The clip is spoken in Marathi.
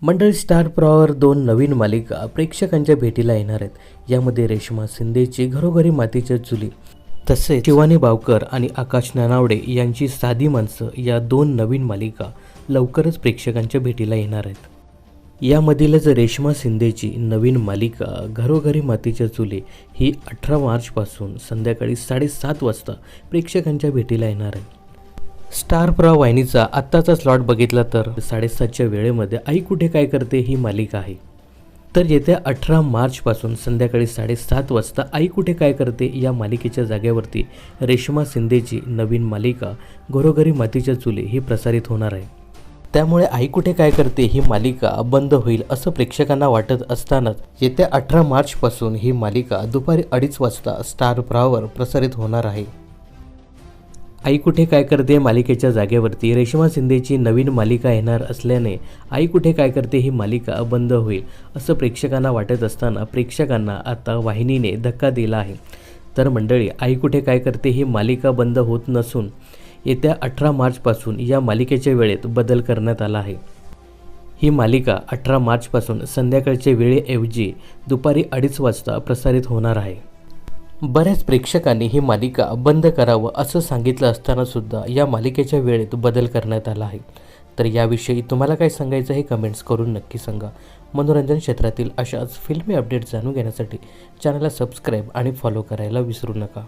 मंडळी स्टार प्रवाहावर 2 नवीन मालिका प्रेक्षकांच्या भेटीला येणार आहेत। यामध्ये रेश्मा शिंदेची घरोघरी मातीच्या चुली तसेच शिवानी बावकर आणि आकाश नानावडे यांची साधी माणसं या 2 नवीन मालिका लवकरच प्रेक्षकांच्या भेटीला येणार आहेत। यामधीलच रेश्मा शिंदेची नवीन मालिका घरोघरी मातीच्या चुली ही 18 मार्चपासून संध्याकाळी 7:30 वाजता प्रेक्षकांच्या भेटीला येणार आहे। स्टार प्रवाह वाहिनीचा आत्ताचा स्लॉट बघितला तर 7:30च्या वेळेमध्ये आई कुठे काय करते ही मालिका आहे। तर येत्या 18 मार्चपासून संध्याकाळी 7:30 वाजता आई कुठे काय करते या मालिकेच्या जागेवरती रेश्मा शिंदेची नवीन मालिका घरोघरी मातीच्या चुली ही प्रसारित होणार आहे। त्यामुळे आई कुठे काय करते ही मालिका बंद होईल असं प्रेक्षकांना वाटत असतानाच येत्या 18 मार्चपासून ही मालिका दुपारी 2:30 वाजता स्टार प्रवाहावर प्रसारित होणार आहे। आई कुठे काय करते मालिकेच्या जागेवरती रेश्मा शिंदेची नवीन मालिका येणार असल्याने आई कुठे काय करते ही मालिका बंद होईल असं प्रेक्षकांना वाटत असताना प्रेक्षकांना आता वाहिनीने धक्का दिला आहे। तर मंडळी, आई कुठे काय करते ही मालिका बंद होत नसून येत्या 18 मार्चपासून या मालिकेच्या वेळेत बदल करण्यात आला आहे। ही मालिका 18 मार्चपासून संध्याकाळच्या वेळेऐवजी दुपारी 2:30 वाजता प्रसारित होणार आहे। बऱ्याच प्रेक्षकांनी ही मालिका बंद करावं असं सांगितलं असताना सुद्धा या मालिकेच्या वेळेत बदल करण्यात आला आहे। तर याविषयी तुम्हाला काय सांगायचं हे कमेंट्स करून नक्की सांगा। मनोरंजन क्षेत्रातील अशाच फिल्मी अपडेट्स जाणून घेण्यासाठी चॅनलला सबस्क्राईब आणि फॉलो करायला विसरू नका।